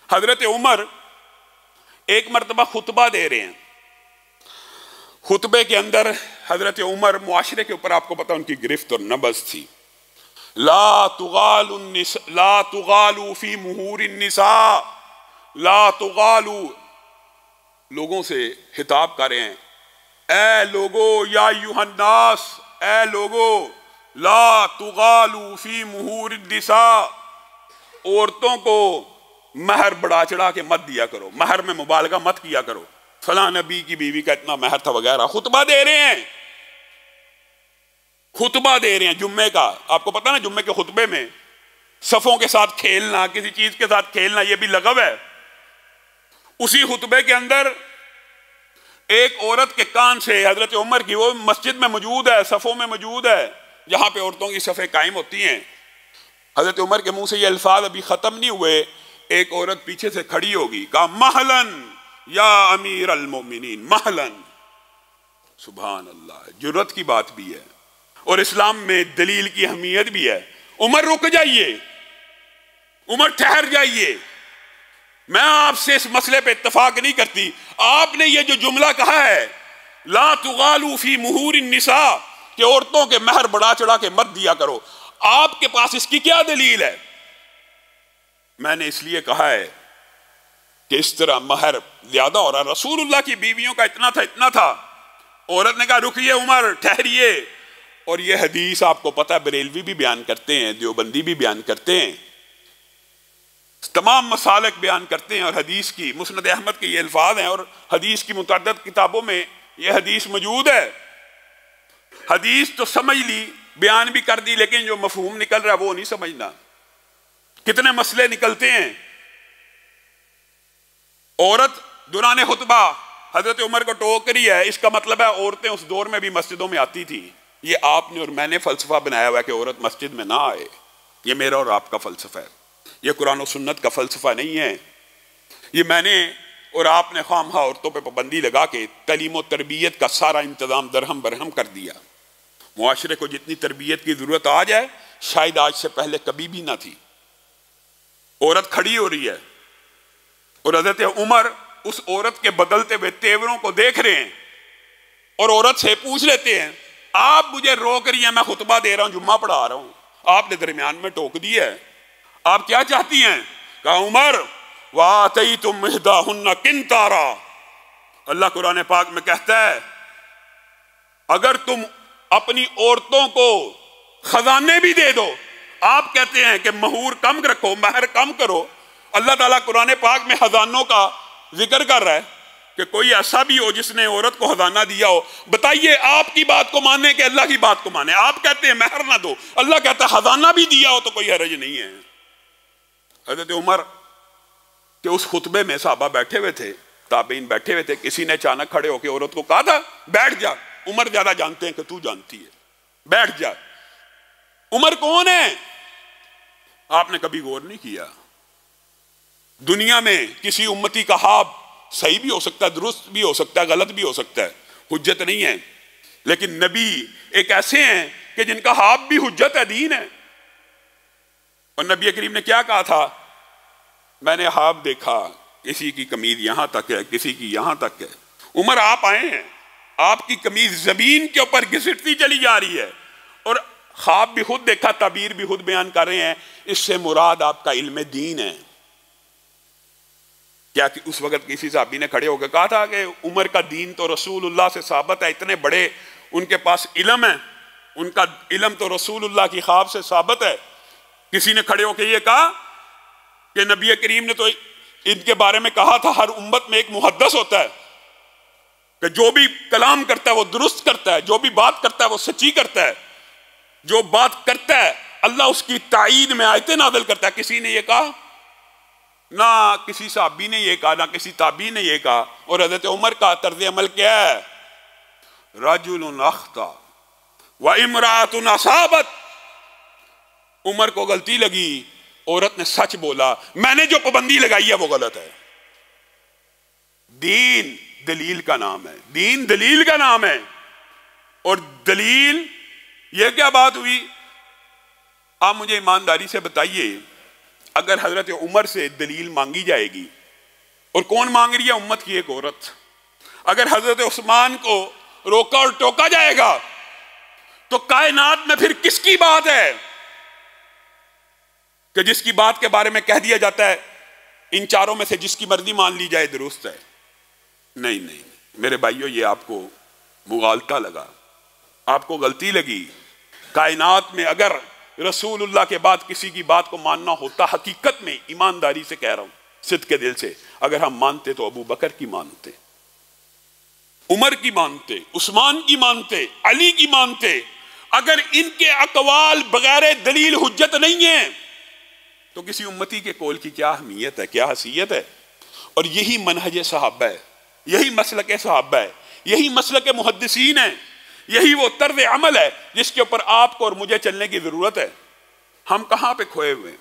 حضرت عمر ایک مرتبہ خطبہ دے رہے ہیں. خطبے کے اندر حضرت عمر معاشرے کے اوپر آپ کو پتا ان کی گرفت اور نبض تھی. لا تغالوا فی مہور النساء، لا تغالوا، لوگوں سے خطاب کر رہے ہیں، اے لوگو، یا ایھا الناس، اے لوگو، لا تغالوا فی مہور النساء، عورتوں کو مہر بڑھا چڑھا کے مت دیا کرو، مہر میں مبالغہ مت کیا کرو، فلاں نبی کی بیوی کا اتنا مہر تھا وغیرہ. خطبہ دے رہے ہیں، خطبہ دے رہے ہیں جمعے کا. آپ کو پتا نا جمعے کے خطبے میں صفوں کے ساتھ کھیلنا، کسی چیز کے ساتھ کھیلنا، یہ بھی لغو ہے. اسی خطبے کے اندر ایک عورت کے کان سے حضرت عمر کی، وہ مسجد میں موجود ہے، صفوں میں موجود ہے جہاں پہ عورتوں کی صفیں قائم ہوتی ہیں، حضرت عمر کے منہ سے یہ الفاظ ابھی ختم نہیں ہوئے، ایک عورت پیچھے سے کھڑی ہوگی، کہا مہلن یا امیر المومنین، مہلن. سبحان اللہ، جرت کی بات بھی ہے اور اسلام میں دلیل کی اہمیت بھی ہے. عمر رک جائیے، عمر ٹھہر جائیے، میں آپ سے اس مسئلے پہ اتفاق نہیں کرتی. آپ نے یہ جو جملہ کہا ہے لا تغالوا فی مہور النساء، کہ عورتوں کے مہر بڑھا چڑھا کے مت دیا کرو، آپ کے پاس اس کی کیا دلیل ہے؟ میں نے اس لیے کہا ہے کہ اس طرح مہر زیادہ ہو رہا. رسول اللہ کی بیویوں کا اتنا تھا، اتنا تھا. عورت نے کہا رکیے عمر، ٹھہریے. اور یہ حدیث آپ کو پتہ ہے بریلوی بھی بیان کرتے ہیں، دیوبندی بھی بیان کرتے ہیں، تمام مسالک بیان کرتے ہیں. اور حدیث کی مسند احمد کے یہ الفاظ ہیں، اور حدیث کی متعدد کتابوں میں یہ حدیث موجود ہے. حدیث تو سمجھ لی، بیان بھی کر دی، لیکن جو مفہوم نکل رہا ہے وہ نہیں سمجھنا. کتنے مسئلے نکلتے ہیں. عورت دوران خطبہ حضرت عمر کو ٹوک رہی ہے، اس کا مطلب ہے عورتیں اس دور میں بھی مسجدوں میں آتی تھی. یہ آپ نے اور میں نے فلسفہ بنایا ہوا ہے کہ عورت مسجد میں نہ آئے. یہ میرا اور آپ کا فلسفہ ہے، یہ قرآن و سنت کا فلسفہ نہیں ہے. یہ میں نے اور آپ نے خواہ مخواہ عورتوں پہ پابندی لگا کے تعلیم و تربیت کا سارا انتظام درہم برہم کر دیا. معاشرے کو جتنی تربیت کی ضرورت آج ہے شاید آج سے پہلے کبھی بھی نہ تھی. عورت کھڑی ہو رہی ہے اور حضرت عمر اس عورت کے بدلتے ہوئے تیوروں کو دیکھ رہے ہیں اور عورت سے پوچھ لیتے ہیں آپ مجھے روک رہی ہیں، میں خطبہ دے رہا ہوں، جمعہ پڑھا رہا ہوں، آپ نے درمیان میں ٹوک دی ہے، آپ کیا چاہتی ہیں؟ کہا عمر وَآتَيْتُمْ إِحْدَاهُنَّ قِنْطَارًا. اللہ قرآن پاک میں کہتا ہے اگر تم اپنی عورتوں کو خزانے بھی دے دو، آپ کہتے ہیں کہ مہور کم رکھو، مہر کم کرو. اللہ تعالیٰ قرآن پاک میں خزانوں کا ذکر کر رہا ہے کہ کوئی ایسا بھی ہو جس نے عورت کو خزانہ دیا ہو. بتائیے آپ کی بات کو مانے کہ اللہ کی بات کو مانے؟ آپ کہتے ہیں مہر نہ دو، اللہ کہتا ہے خزانہ بھی دیا ہو تو کوئی حرج نہیں ہے. حضرت عمر کہ اس خطبے میں صحابہ بیٹھے ہوئے تھے، تابعین بیٹھے ہوئے تھے، کسی نے اچانک کھڑے ہو کے عورت کو کہا تھا بیٹھ جا. عمر زیادہ جانتے ہیں کہ تو جانتی ہے، بیٹھ جا. عمر کون ہے؟ آپ نے کبھی غور نہیں کیا. دنیا میں کسی امتی کا خواب صحیح بھی ہو سکتا ہے، درست بھی ہو سکتا ہے، غلط بھی ہو سکتا ہے، حجت نہیں ہے. لیکن نبی ایک ایسے ہیں کہ جن کا خواب بھی حجت ہے، دین ہے. اور نبی کریم نے کیا کہا تھا؟ میں نے خواب دیکھا، کسی کی قمیض یہاں تک ہے، کسی کی یہاں تک ہے. عمر آپ آئے ہیں، آپ کی قمیض زمین کے اوپر گھسٹتی چلی جا رہی ہے، اور خواب بھی خود دیکھا، تعبیر بھی خود بیان کر رہے ہیں. اس سے مراد آپ کا علم دین ہے. کیا کہ اس وقت کسی صحابی نے کھڑے ہو کے کہا تھا کہ عمر کا دین تو رسول اللہ سے ثابت ہے، اتنے بڑے ان کے پاس علم ہے، ان کا علم تو رسول اللہ کی خواب سے ثابت ہے. کسی نے کھڑے ہو کے یہ کہا کہ نبی کریم نے تو ان کے بارے میں کہا تھا ہر امت میں ایک محدث ہوتا ہے کہ جو بھی کلام کرتا ہے وہ درست کرتا ہے، جو بھی بات کرتا ہے وہ سچی کرتا ہے، جو بات کرتا ہے اللہ اس کی تائید میں آیتیں نازل کرتا ہے. کسی نے یہ کہا؟ نہ کسی صحابی نے یہ کہا، نہ کسی تابعی نے یہ کہا. اور حضرت عمر کا طرز عمل کیا ہے؟ رجل اخطا وامرأة اصابت. عمر کو غلطی لگی، عورت نے سچ بولا، میں نے جو پابندی لگائی ہے وہ غلط ہے. دین دلیل کا نام ہے، دین دلیل کا نام ہے. اور دلیل یہ کیا بات ہوئی؟ آپ مجھے ایمانداری سے بتائیے، اگر حضرت عمر سے دلیل مانگی جائے گی، اور کون مانگ رہی ہے؟ امت کی ایک عورت، اگر حضرت عثمان کو روکا اور ٹوکا جائے گا تو کائنات میں پھر کس کی بات ہے کہ جس کی بات کے بارے میں کہہ دیا جاتا ہے ان چاروں میں سے جس کی مرضی مان لی جائے درست ہے؟ نہیں نہیں میرے بھائیو، یہ آپ کو مغالطہ لگا، آپ کو غلطی لگی۔ کائنات میں اگر رسول اللہ کے بعد کسی کی بات کو ماننا ہوتا، حقیقت میں ایمانداری سے کہہ رہا ہوں، صدق کے دل سے، اگر ہم مانتے تو ابو بکر کی مانتے، عمر کی مانتے، عثمان کی مانتے، علی کی مانتے۔ اگر ان کے اقوال بغیر دلیل حجت نہیں ہیں تو کسی امتی کے قول کی کیا اہمیت ہے، کیا حیثیت ہے؟ اور یہی منہج صحابہ ہے، یہی مسلک صحابہ ہے، یہی مسلک محدثین ہے، یہی وہ طرز عمل ہے جس کے اوپر آپ کو اور مجھے چلنے کی ضرورت ہے۔ ہم کہاں پہ کھوئے ہوئے ہیں؟